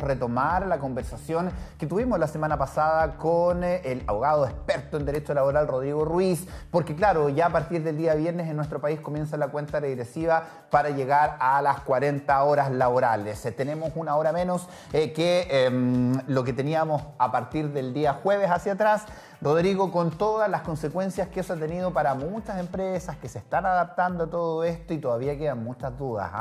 retomar la conversación que tuvimos la semana pasada con el abogado experto en derecho laboral Rodrigo Ruiz, porque claro, ya a partir del día viernes en nuestro país comienza la cuenta regresiva para llegar a las 40 horas laborales. Tenemos una hora menos que lo que teníamos a partir del día jueves hacia atrás. Rodrigo, con todas las consecuencias que eso ha tenido para muchas empresas que se están adaptando a todo esto y todavía quedan muchas dudas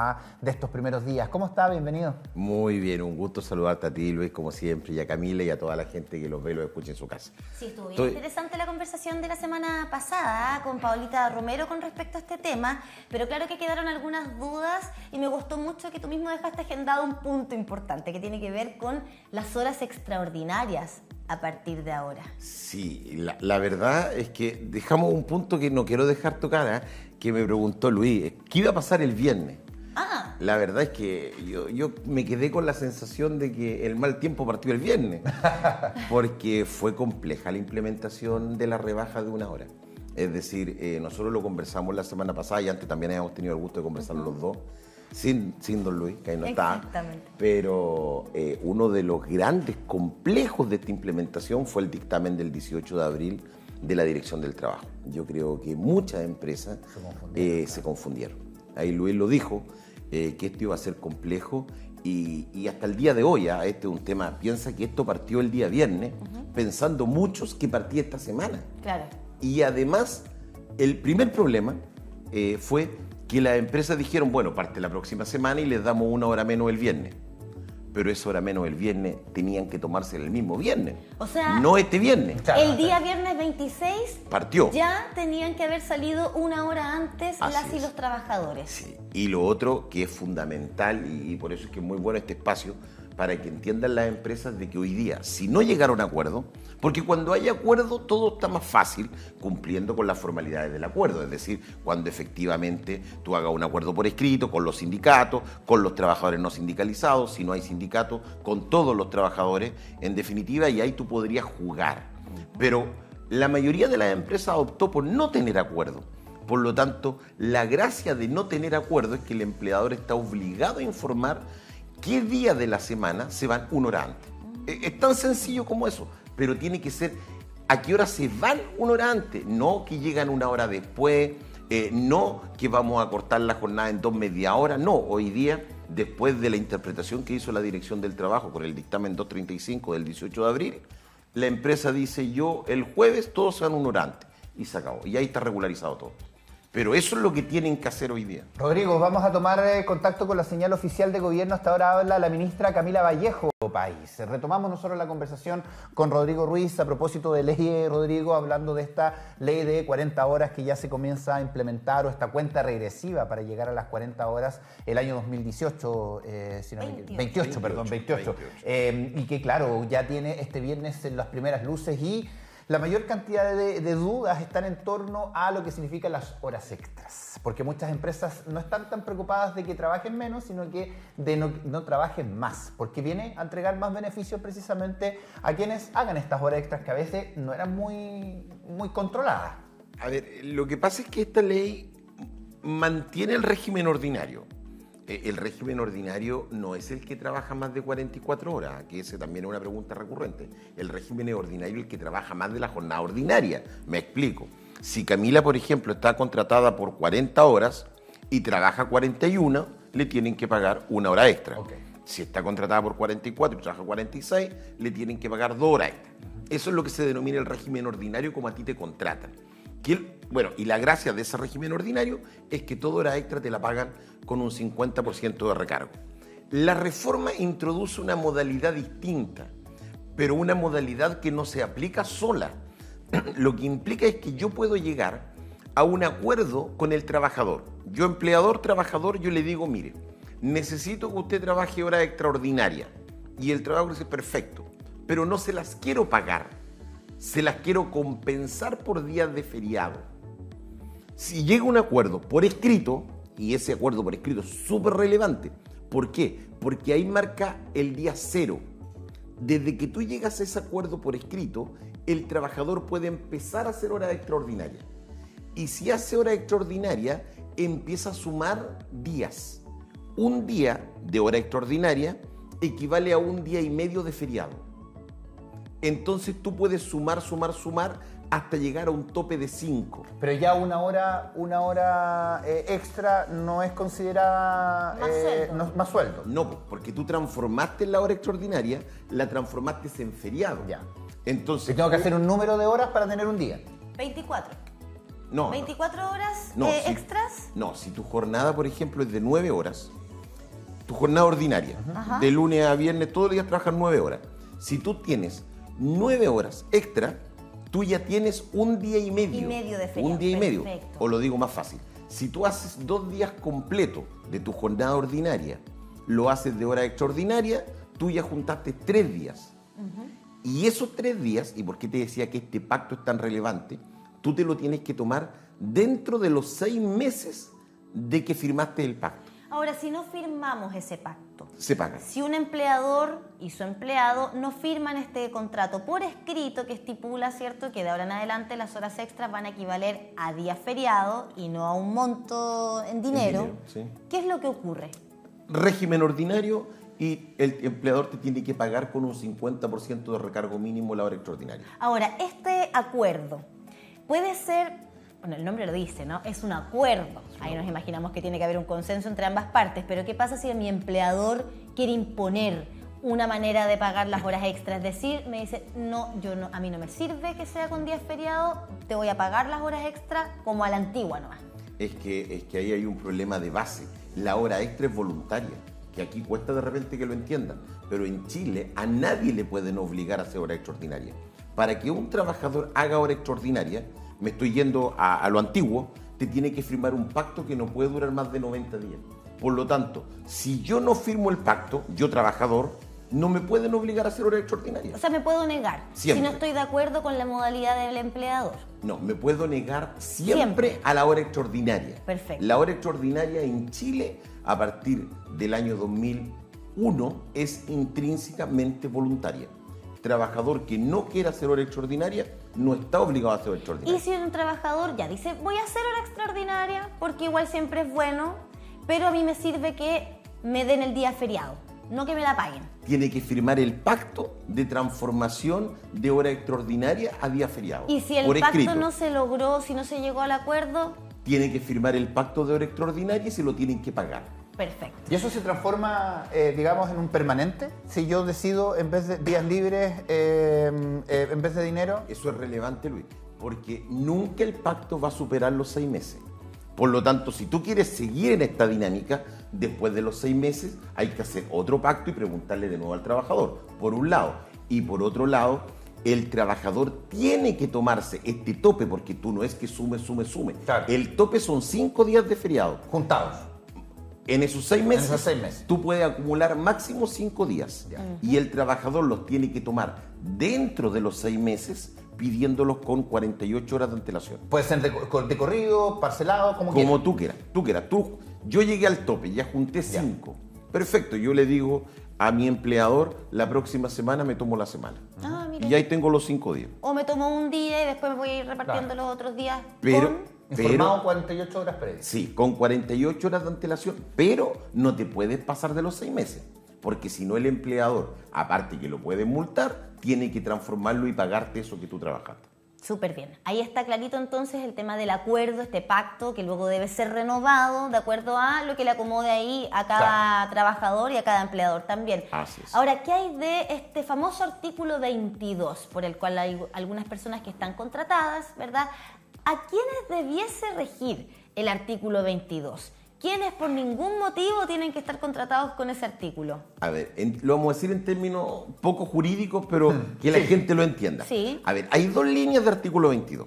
de estos primeros días. ¿Cómo está? Bienvenido. Muy bien, un gusto saludarte a ti, Luis, como siempre, y a Camila y a toda la gente que los ve y los escucha en su casa. Sí, estuvo bien interesante la conversación de la semana pasada con Paulita Romero con respecto a este tema, pero claro que quedaron algunas dudas y me gustó mucho que tú mismo dejaste agendado un punto importante que tiene que ver con las horas extraordinarias a partir de ahora. Sí, la verdad es que dejamos un punto que no quiero dejar tocar, que me preguntó Luis, ¿qué iba a pasar el viernes? La verdad es que yo me quedé con la sensación de que el mal tiempo partió el viernes, porque fue compleja la implementación de la rebaja de una hora. Es decir, nosotros lo conversamos la semana pasada y antes también hemos tenido el gusto de conversarlo los dos, sin don Luis, que ahí no está. Exactamente. Pero uno de los grandes complejos de esta implementación fue el dictamen del 18 de abril de la Dirección del Trabajo. Yo creo que muchas empresas se confundieron. Ahí Luis lo dijo, que esto iba a ser complejo y hasta el día de hoy, este es un tema, piensa que esto partió el día viernes, pensando muchos que partía esta semana. Claro. Y además, el primer problema fue que las empresas dijeron, bueno, parte la próxima semana y les damos una hora menos el viernes. Pero esa hora menos el viernes tenían que tomarse el mismo viernes. O sea, no este viernes. El día viernes 26 partió. Ya tenían que haber salido una hora antes Así las y es. los trabajadores. Sí. Y lo otro que es fundamental, y por eso es que es muy bueno este espacio, para que entiendan las empresas de que hoy día, si no llegaron a acuerdo, porque cuando hay acuerdo todo está más fácil cumpliendo con las formalidades del acuerdo, es decir, cuando efectivamente tú hagas un acuerdo por escrito con los sindicatos, con los trabajadores no sindicalizados, si no hay sindicato, con todos los trabajadores, en definitiva, y ahí tú podrías jugar. Pero la mayoría de las empresas optó por no tener acuerdo. Por lo tanto, la gracia de no tener acuerdo es que el empleador está obligado a informar qué día de la semana se van una hora antes. Es tan sencillo como eso, pero tiene que ser a qué hora se van una hora antes, no que llegan una hora después, no que vamos a cortar la jornada en 2 media horas, no. Hoy día, después de la interpretación que hizo la Dirección del Trabajo con el dictamen 235 del 18 de abril, la empresa dice, yo el jueves todos se van una hora antes, y se acabó, y ahí está regularizado todo. Pero eso es lo que tienen que hacer hoy día. Rodrigo, vamos a tomar contacto con la señal oficial de gobierno. Hasta ahora habla la ministra Camila Vallejo. País. Retomamos nosotros la conversación con Rodrigo Ruiz a propósito de ley, Rodrigo, hablando de esta ley de 40 horas que ya se comienza a implementar, o esta cuenta regresiva para llegar a las 40 horas el año 2018, 28. Y que claro, ya tiene este viernes en las primeras luces y la mayor cantidad de dudas están en torno a lo que significan las horas extras, porque muchas empresas no están tan preocupadas de que trabajen menos, sino que de no trabajen más, porque viene a entregar más beneficios precisamente a quienes hagan estas horas extras que a veces no eran muy controladas. A ver, lo que pasa es que esta ley mantiene el régimen ordinario. El régimen ordinario no es el que trabaja más de 44 horas, que esa también es una pregunta recurrente. El régimen es ordinario el que trabaja más de la jornada ordinaria. Me explico. Si Camila, por ejemplo, está contratada por 40 horas y trabaja 41, le tienen que pagar una hora extra. Okay. Si está contratada por 44 y trabaja 46, le tienen que pagar 2 horas extra. Eso es lo que se denomina el régimen ordinario, como a ti te contratan. Bueno, y la gracia de ese régimen ordinario es que toda hora extra te la pagan con un 50% de recargo. La reforma introduce una modalidad distinta, pero una modalidad que no se aplica sola. Lo que implica es que yo puedo llegar a un acuerdo con el trabajador. Yo, empleador, trabajador, yo le digo, mire, necesito que usted trabaje hora extraordinaria. Y el trabajador dice, perfecto, pero no se las quiero pagar. Se las quiero compensar por días de feriado. Si llega un acuerdo por escrito, y ese acuerdo por escrito es súper relevante. ¿Por qué? Porque ahí marca el día cero. Desde que tú llegas a ese acuerdo por escrito, el trabajador puede empezar a hacer hora extraordinaria. Y si hace hora extraordinaria, empieza a sumar días. Un día de hora extraordinaria equivale a un día y medio de feriado. Entonces tú puedes sumar hasta llegar a un tope de 5. Pero ya una hora extra no es considerada más sueldo. No, porque tú transformaste la hora extraordinaria, la transformaste en feriado. Ya. Entonces, Y tengo que hacer un número de horas para tener un día. 24. No, 24 horas no, extras. No, si tu jornada, por ejemplo, es de 9 horas, tu jornada ordinaria, Ajá. de lunes a viernes, todos los días trabajas 9 horas. Si tú tienes 9 horas extra, tú ya tienes un día y medio. Y medio de feriado. Un día y medio. Perfecto. O lo digo más fácil. Si tú haces 2 días completos de tu jornada ordinaria, lo haces de hora extraordinaria, tú ya juntaste 3 días. Y esos 3 días, y por qué te decía que este pacto es tan relevante, tú te lo tienes que tomar dentro de los 6 meses de que firmaste el pacto. Ahora, si no firmamos ese pacto, Se paga. si un empleador y su empleado no firman este contrato por escrito que estipula, ¿cierto?, que de ahora en adelante las horas extras van a equivaler a día feriado y no a un monto en dinero, sí. ¿qué es lo que ocurre? Régimen ordinario y el empleador te tiene que pagar con un 50% de recargo mínimo la hora extraordinaria. Ahora, este acuerdo puede ser, bueno, el nombre lo dice, ¿no? Es un acuerdo. Ahí nos imaginamos que tiene que haber un consenso entre ambas partes, pero ¿qué pasa si mi empleador quiere imponer una manera de pagar las horas extras? Es decir, me dice, no, a mí no me sirve que sea con días feriados, te voy a pagar las horas extras como a la antigua nomás. Es que ahí hay un problema de base. La hora extra es voluntaria, que aquí cuesta de repente que lo entiendan, pero en Chile a nadie le pueden obligar a hacer hora extraordinaria. Para que un trabajador haga hora extraordinaria, me estoy yendo a lo antiguo, te tiene que firmar un pacto que no puede durar más de 90 días. Por lo tanto, si yo no firmo el pacto, yo trabajador, no me pueden obligar a hacer hora extraordinaria. O sea, me puedo negar Siempre. si no estoy de acuerdo con la modalidad del empleador. No, me puedo negar siempre a la hora extraordinaria. Perfecto. La hora extraordinaria en Chile, a partir del año 2001, es intrínsecamente voluntaria. Trabajador que no quiera hacer hora extraordinaria no está obligado a hacer hora extraordinaria. Y si un trabajador ya dice, voy a hacer hora extraordinaria porque igual siempre es bueno, pero a mí me sirve que me den el día feriado, no que me la paguen. Tiene que firmar el pacto de transformación de hora extraordinaria a día feriado. Y si el por pacto escrito. no se logró, si no se llegó al acuerdo, Tiene que firmar el pacto de hora extraordinaria y se lo tienen que pagar. perfecto. ¿Y eso se transforma, digamos, en un permanente? Si yo decido, en vez de días libres, en vez de dinero. Eso es relevante, Luis, porque nunca el pacto va a superar los 6 meses. Por lo tanto, si tú quieres seguir en esta dinámica, después de los 6 meses hay que hacer otro pacto y preguntarle de nuevo al trabajador, por un lado. Y por otro lado, el trabajador tiene que tomarse este tope, porque tú no es que sume. Claro. El tope son 5 días de feriado. Juntados. En esos 6 meses, esos 6 meses. tú puedes acumular máximo 5 días. Y el trabajador los tiene que tomar dentro de los 6 meses, pidiéndolos con 48 horas de antelación. Puede ser de corrido, parcelado, como Como quieras. tú quieras. Yo llegué al tope, ya junté 5. Perfecto, yo le digo a mi empleador, la próxima semana me tomo la semana. Ah, mira. Y ahí tengo los 5 días. O me tomo un día y después me voy a ir repartiendo Claro. los otros días Pero, Informado 48 horas previas. sí, con 48 horas de antelación, pero no te puedes pasar de los 6 meses, porque si no el empleador, aparte que lo puede multar, tiene que transformarlo y pagarte eso que tú trabajaste. Súper bien. Ahí está clarito entonces el tema del acuerdo, este pacto que luego debe ser renovado de acuerdo a lo que le acomode ahí a cada trabajador y a cada empleador también. Así es. Ahora, ¿qué hay de este famoso artículo 22 por el cual hay algunas personas que están contratadas, ¿verdad? ¿A quiénes debiese regir el artículo 22? ¿Quiénes por ningún motivo tienen que estar contratados con ese artículo? A ver, lo vamos a decir en términos poco jurídicos, pero que la gente lo entienda. Sí. A ver, hay 2 líneas de artículo 22.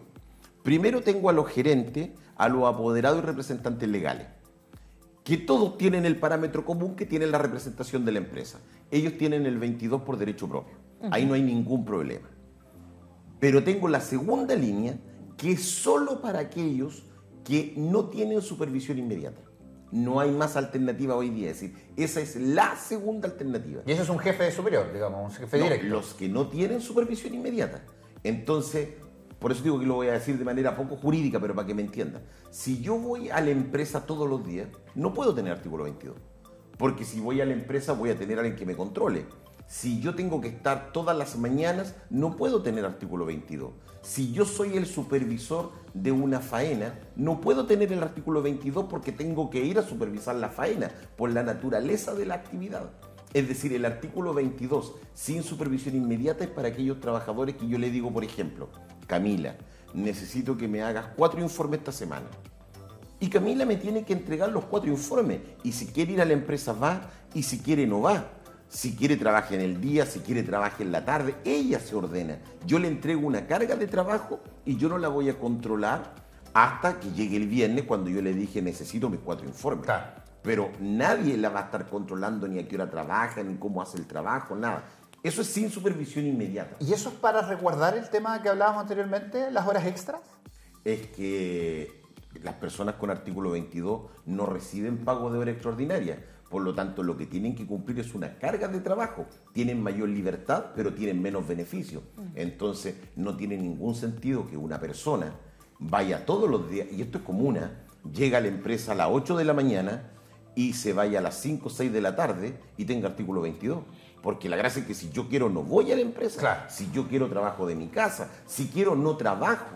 Primero tengo a los gerentes, a los apoderados y representantes legales, que todos tienen el parámetro común que tienen la representación de la empresa. Ellos tienen el 22 por derecho propio. Ahí no hay ningún problema. Pero tengo la segunda línea, que es solo para aquellos que no tienen supervisión inmediata. No hay más alternativa hoy día. Es decir, esa es la segunda alternativa. Y eso es un jefe superior, digamos, un jefe directo. Los que no tienen supervisión inmediata. Entonces, por eso digo que lo voy a decir de manera poco jurídica, pero para que me entiendan. Si yo voy a la empresa todos los días, no puedo tener artículo 22. Porque si voy a la empresa voy a tener a alguien que me controle. Si yo tengo que estar todas las mañanas, no puedo tener artículo 22. Si yo soy el supervisor de una faena, no puedo tener el artículo 22 porque tengo que ir a supervisar la faena por la naturaleza de la actividad. Es decir, el artículo 22 sin supervisión inmediata es para aquellos trabajadores que yo le digo, por ejemplo, Camila, necesito que me hagas 4 informes esta semana. Y Camila me tiene que entregar los 4 informes. Y si quiere ir a la empresa va, y si quiere no va. Si quiere trabaja en el día, si quiere trabaja en la tarde, ella se ordena. Yo le entrego una carga de trabajo y yo no la voy a controlar hasta que llegue el viernes cuando yo le dije necesito mis 4 informes. Claro. Pero nadie la va a estar controlando ni a qué hora trabaja, ni cómo hace el trabajo, nada. Eso es sin supervisión inmediata. ¿Y eso es para resguardar el tema que hablábamos anteriormente, las horas extras? Es que las personas con artículo 22 no reciben pago de hora extraordinaria. Por lo tanto, lo que tienen que cumplir es una carga de trabajo. Tienen mayor libertad, pero tienen menos beneficios. Entonces, no tiene ningún sentido que una persona vaya todos los días, y esto es común, llega a la empresa a las 8 de la mañana y se vaya a las 5 o 6 de la tarde y tenga artículo 22. Porque la gracia es que si yo quiero no voy a la empresa, claro. Si yo quiero trabajo de mi casa, si quiero no trabajo.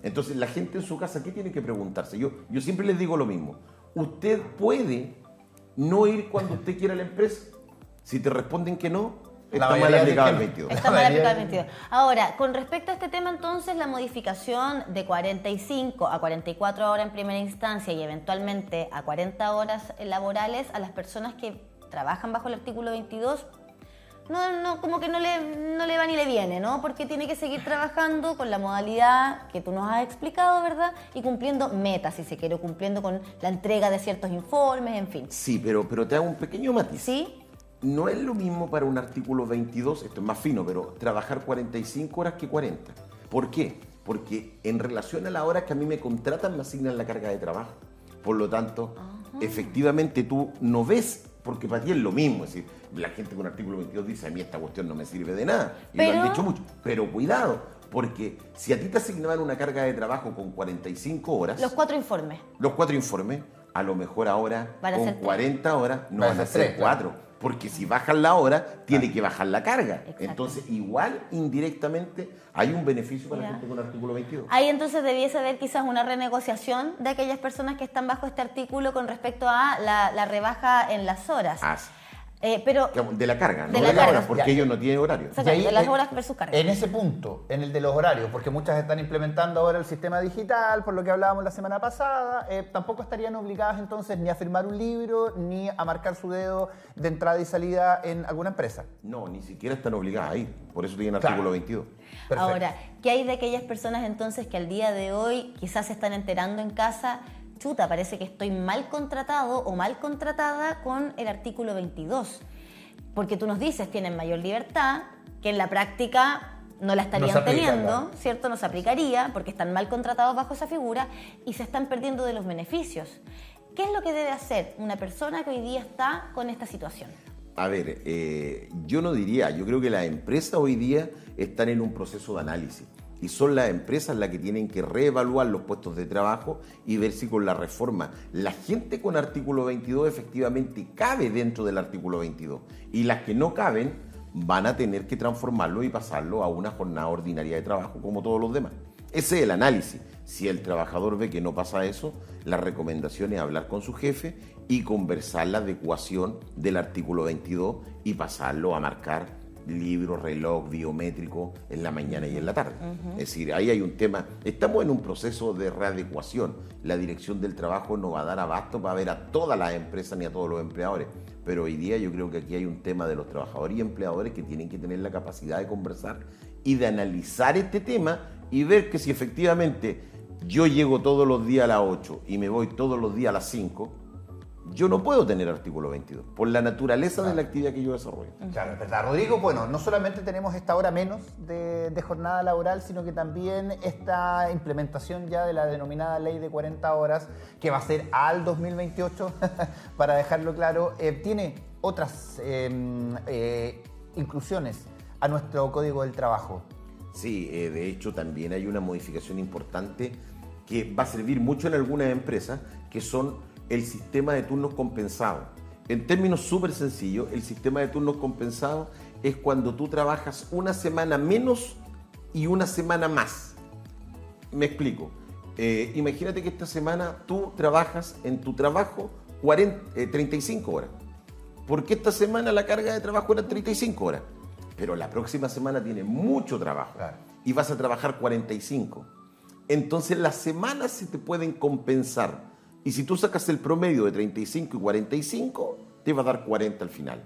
Entonces, la gente en su casa, ¿qué tiene que preguntarse? Yo siempre les digo lo mismo. Usted puede no ir cuando usted quiera a la empresa. Si te responden que no, está mal aplicado el 22. Está mal aplicado el 22. Ahora, con respecto a este tema, entonces, la modificación de 45 a 44 horas en primera instancia y eventualmente a 40 horas laborales a las personas que trabajan bajo el artículo 22, como que no le va ni le viene, ¿no? Porque tiene que seguir trabajando con la modalidad que tú nos has explicado, ¿verdad? Y cumpliendo metas, si se quiere, cumpliendo con la entrega de ciertos informes, en fin. Sí, pero te hago un pequeño matiz. ¿Sí? No es lo mismo para un artículo 22, esto es más fino, pero trabajar 45 horas que 40. ¿Por qué? Porque en relación a la hora que a mí me contratan, me asignan la carga de trabajo. Por lo tanto, efectivamente tú no ves, porque para ti es lo mismo. Es decir, la gente con artículo 22 dice, a mí esta cuestión no me sirve de nada. Y lo han dicho mucho. Pero cuidado, porque si a ti te asignaban una carga de trabajo con 45 horas... Los 4 informes. Los 4 informes, a lo mejor ahora con 40 horas no van a ser 4. Porque si bajan la hora, tiene que bajar la carga. Exacto. Entonces, igual, indirectamente, hay un beneficio para la gente con artículo 22. Ahí entonces debiese haber quizás una renegociación de aquellas personas que están bajo este artículo con respecto a la rebaja en las horas. Pero de la carga, no de de la la carga. hora, porque ellos no tienen horario. O sea, de las horas versus carga. En ese punto, en el de los horarios, porque muchas están implementando ahora el sistema digital, por lo que hablábamos la semana pasada, tampoco estarían obligadas entonces ni a firmar un libro, ni a marcar su dedo de entrada y salida en alguna empresa. No, ni siquiera están obligadas a ir, por eso tienen Claro. artículo 22. Perfecto. Ahora, ¿qué hay de aquellas personas entonces que al día de hoy quizás se están enterando en casa? Chuta, parece que estoy mal contratado o mal contratada con el artículo 22. Porque tú nos dices, tienen mayor libertad, que en la práctica no la estarían No se aplica, teniendo, claro. ¿cierto? No se aplicaría porque están mal contratados bajo esa figura y se están perdiendo de los beneficios. ¿Qué es lo que debe hacer una persona que hoy día está con esta situación? A ver, yo no diría, yo creo que las empresas hoy día están en un proceso de análisis. Y son las empresas las que tienen que reevaluar los puestos de trabajo y ver si con la reforma la gente con artículo 22 efectivamente cabe dentro del artículo 22. Y las que no caben van a tener que transformarlo y pasarlo a una jornada ordinaria de trabajo como todos los demás. Ese es el análisis. Si el trabajador ve que no pasa eso, la recomendación es hablar con su jefe y conversar la adecuación del artículo 22 y pasarlo a marcar libro, reloj, biométrico en la mañana y en la tarde. Es decir, ahí hay un tema. Estamos en un proceso de readecuación. La Dirección del Trabajo no va a dar abasto para ver a todas las empresas ni a todos los empleadores. Pero hoy día yo creo que aquí hay un tema de los trabajadores y empleadores que tienen que tener la capacidad de conversar y de analizar este tema y ver que si efectivamente yo llego todos los días a las 8 y me voy todos los días a las 5, yo no puedo tener artículo 22, por la naturaleza de la actividad que yo desarrollo. Claro, es verdad. Rodrigo, bueno, no solamente tenemos esta hora menos de jornada laboral, sino que también esta implementación ya de la denominada ley de 40 horas, que va a ser al 2028, para dejarlo claro, tiene otras inclusiones a nuestro Código del Trabajo. Sí, de hecho también hay una modificación importante que va a servir mucho en algunas empresas, que son el sistema de turnos compensados. En términos súper sencillos, el sistema de turnos compensados es cuando tú trabajas una semana menos y una semana más. Me explico. Imagínate que esta semana tú trabajas en tu trabajo 35 horas. Porque esta semana la carga de trabajo era 35 horas. Pero la próxima semana tienes mucho trabajo. Claro. Y vas a trabajar 45. Entonces las semanas se te pueden compensar. Y si tú sacas el promedio de 35 y 45, te va a dar 40 al final.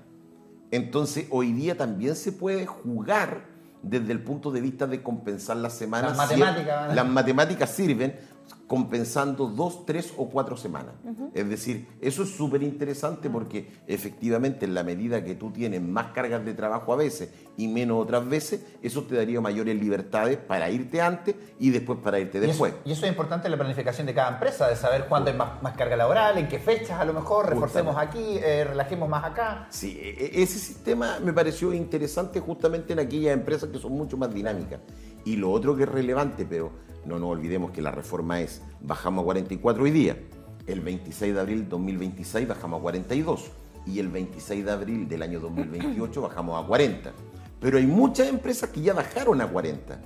Entonces hoy día también se puede jugar desde el punto de vista de compensar las semanas. Las matemáticas sirven compensando 2, 3 o 4 semanas. Es decir, eso es súper interesante porque efectivamente en la medida que tú tienes más cargas de trabajo a veces y menos otras veces, eso te daría mayores libertades para irte antes y después para irte después. Y eso es importante en la planificación de cada empresa, de saber cuándo hay más carga laboral, en qué fechas a lo mejor, reforcemos aquí, relajemos más acá. Sí, ese sistema me pareció interesante justamente en aquellas empresas que son mucho más dinámicas. Y lo otro que es relevante, pero no nos olvidemos que la reforma es, bajamos a 44 hoy día, el 26 de abril de 2026 bajamos a 42 y el 26 de abril del año 2028 bajamos a 40. Pero hay muchas empresas que ya bajaron a 40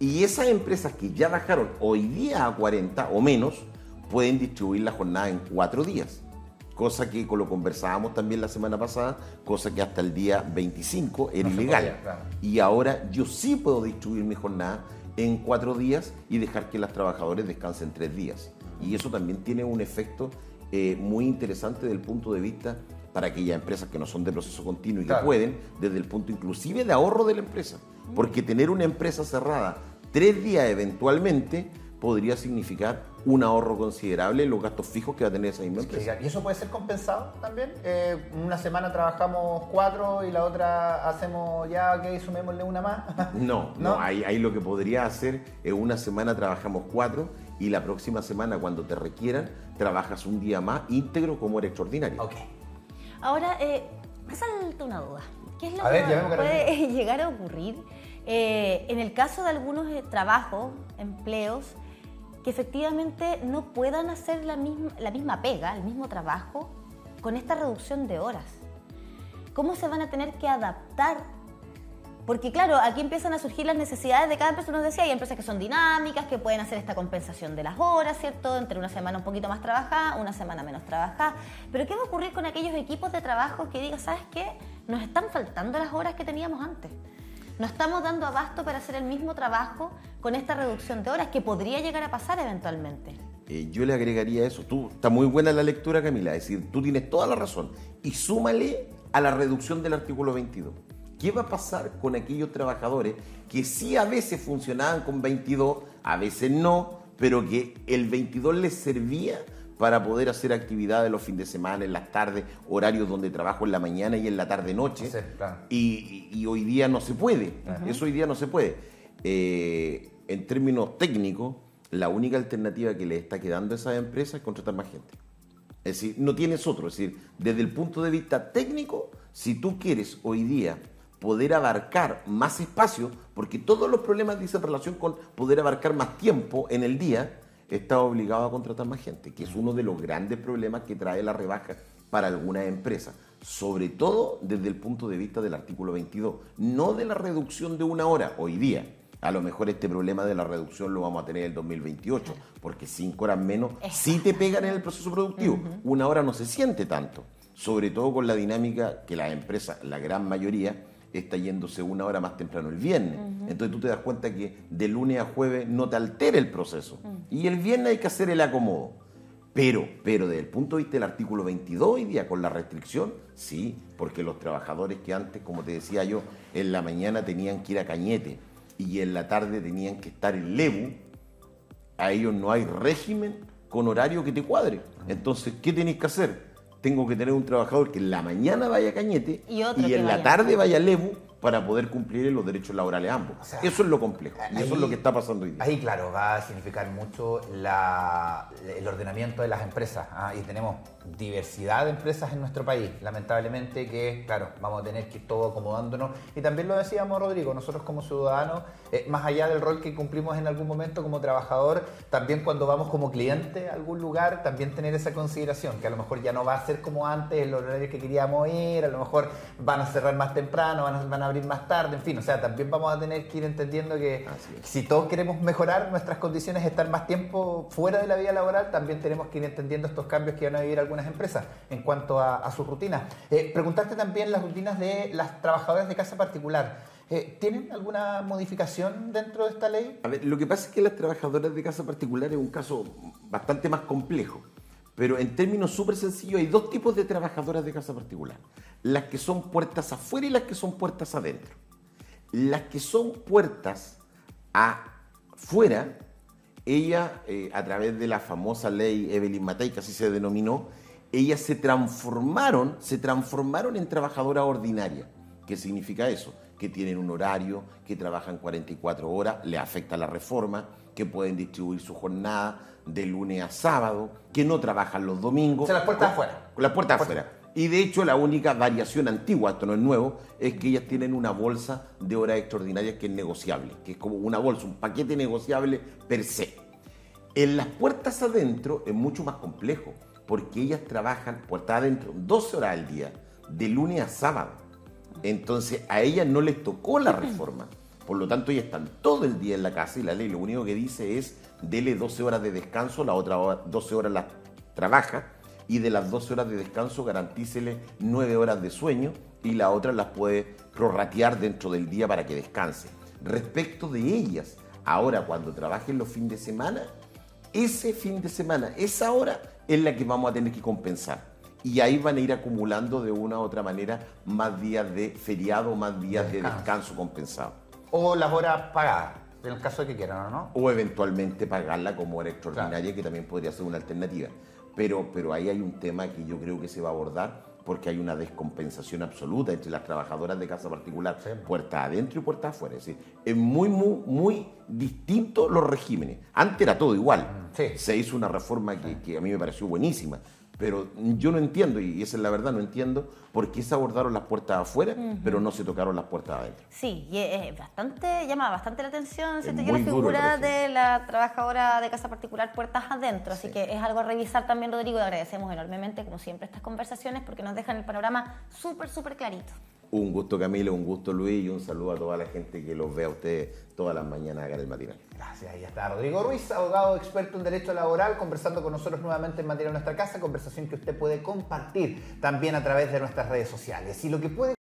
y esas empresas que ya bajaron hoy día a 40 o menos pueden distribuir la jornada en 4 días. Cosa que lo conversábamos también la semana pasada, cosa que hasta el día 25 era ilegal. Podía, claro. Y ahora yo sí puedo distribuir mi jornada en 4 días y dejar que los trabajadores descansen 3 días. Y eso también tiene un efecto muy interesante desde el punto de vista para aquellas empresas que no son de proceso continuo y que pueden, desde el punto inclusive de ahorro de la empresa. Porque tener una empresa cerrada 3 días eventualmente podría significar un ahorro considerable en los gastos fijos que va a tener esa misma empresa. ¿Y eso puede ser compensado también? Una semana trabajamos 4 y la otra hacemos ya, ok, sumémosle una más. No, ahí lo que podría hacer es una semana trabajamos 4 y la próxima semana cuando te requieran trabajas un día más íntegro como era extraordinario. Ok. Ahora, me salta una duda. ¿Qué es lo que puede llegar a ocurrir en el caso de algunos trabajos, empleos, que efectivamente no puedan hacer la misma pega, el mismo trabajo, con esta reducción de horas? ¿Cómo se van a tener que adaptar? Porque claro, aquí empiezan a surgir las necesidades de cada empresa. Nos decía, hay empresas que son dinámicas, que pueden hacer esta compensación de las horas, ¿cierto? Entre una semana un poquito más trabajada, una semana menos trabajada. Pero ¿qué va a ocurrir con aquellos equipos de trabajo que digan, ¿sabes qué? Nos están faltando las horas que teníamos antes. No estamos dando abasto para hacer el mismo trabajo con esta reducción de horas que podría llegar a pasar eventualmente. Yo le agregaría eso. Está muy buena la lectura, Camila. Es decir, tú tienes toda la razón. Y súmale a la reducción del artículo 22. ¿Qué va a pasar con aquellos trabajadores que sí a veces funcionaban con 22, a veces no, pero que el 22 les servía para poder hacer actividades los fines de semana, en las tardes, horarios donde trabajo en la mañana y en la tarde-noche? Sí, claro. Y hoy día no se puede. Eso hoy día no se puede. En términos técnicos, la única alternativa que le está quedando a esas empresas es contratar más gente. Es decir, no tienes otro. Es decir, desde el punto de vista técnico, si tú quieres hoy día poder abarcar más espacio, porque todos los problemas dicen relación con poder abarcar más tiempo en el día, está obligado a contratar más gente, que es uno de los grandes problemas que trae la rebaja para algunas empresas, sobre todo desde el punto de vista del artículo 22, no de la reducción de una hora hoy día. A lo mejor este problema de la reducción lo vamos a tener en el 2028, porque 5 horas menos sí te pegan en el proceso productivo. Una hora no se siente tanto, sobre todo con la dinámica que las empresas, la gran mayoría, está yéndose una hora más temprano el viernes. Entonces tú te das cuenta que de lunes a jueves no te altera el proceso. Y el viernes hay que hacer el acomodo. Pero desde el punto de vista del artículo 22 hoy día, con la restricción, sí, porque los trabajadores que antes, como te decía yo, en la mañana tenían que ir a Cañete y en la tarde tenían que estar en Lebu, a ellos no hay régimen con horario que te cuadre. Entonces, ¿qué tenéis que hacer? Tengo que tener un trabajador que en la mañana vaya a Cañete y en la tarde vaya a Lebu para poder cumplir los derechos laborales ambos. O sea, eso es lo complejo y ahí, eso es lo que está pasando hoy día. Ahí, claro, va a significar mucho el ordenamiento de las empresas. Y tenemos diversidad de empresas en nuestro país, lamentablemente, que, claro, vamos a tener que ir todo acomodándonos. Y también lo decíamos, Rodrigo, nosotros como ciudadanos, más allá del rol que cumplimos en algún momento como trabajador, también cuando vamos como cliente a algún lugar, también tener esa consideración, que a lo mejor ya no va a ser como antes, el horario que queríamos ir, a lo mejor van a cerrar más temprano, van a abrir más tarde, en fin, o sea, también vamos a tener que ir entendiendo que si todos queremos mejorar nuestras condiciones, estar más tiempo fuera de la vida laboral, también tenemos que ir entendiendo estos cambios que van a vivir algunas empresas en cuanto a sus rutinas. Preguntarte también las rutinas de las trabajadoras de casa particular. ¿Tienen alguna modificación dentro de esta ley? A ver, lo que pasa es que las trabajadoras de casa particular es un caso bastante más complejo. Pero en términos súper sencillos, hay dos tipos de trabajadoras de casa particular. Las que son puertas afuera y las que son puertas adentro. Las que son puertas afuera, ella, a través de la famosa ley Evelyn Matei, que así se denominó, ellas se transformaron en trabajadoras ordinarias. ¿Qué significa eso? Que tienen un horario, que trabajan 44 horas, le afecta la reforma, que pueden distribuir su jornada de lunes a sábado, que no trabajan los domingos. O sea, las puertas afuera. Las puertas afuera. Y de hecho la única variación antigua, esto no es nuevo, es que ellas tienen una bolsa de horas extraordinarias que es negociable, que es como una bolsa, un paquete negociable per se. En las puertas adentro es mucho más complejo, porque ellas trabajan puertas adentro 12 horas al día, de lunes a sábado. Entonces a ellas no les tocó la reforma. Por lo tanto, ellas están todo el día en la casa y la ley lo único que dice es dele 12 horas de descanso, la otra 12 horas las trabaja y de las 12 horas de descanso garantícele 9 horas de sueño y la otra las puede prorratear dentro del día para que descanse. Respecto de ellas, ahora cuando trabajen los fines de semana, ese fin de semana, esa hora es la que vamos a tener que compensar. Y ahí van a ir acumulando de una u otra manera más días de feriado, más días de descanso compensado. O las horas pagadas, en el caso de que quieran, ¿o no? O eventualmente pagarla como hora extraordinaria, claro, que también podría ser una alternativa. Pero ahí hay un tema que yo creo que se va a abordar porque hay una descompensación absoluta entre las trabajadoras de casa particular, sí, puertas adentro y puertas afuera. Es decir, es muy distinto los regímenes. Antes era todo igual. Sí. Se hizo una reforma que a mí me pareció buenísima. Pero yo no entiendo, y esa es la verdad, no entiendo por qué se abordaron las puertas afuera, pero no se tocaron las puertas adentro. Sí, y llama bastante la atención, ¿cierto? Que la figura de la trabajadora de casa particular puertas adentro, así que es algo a revisar también, Rodrigo, y agradecemos enormemente, como siempre, estas conversaciones porque nos dejan el panorama súper clarito. Un gusto, Camilo, un gusto, Luis, y un saludo a toda la gente que los ve a ustedes todas las mañanas acá en el matinal. Gracias, ahí está Rodrigo Ruiz, abogado experto en Derecho Laboral, conversando con nosotros nuevamente en Materia en Nuestra Casa, conversación que usted puede compartir también a través de nuestras redes sociales. Y lo que puede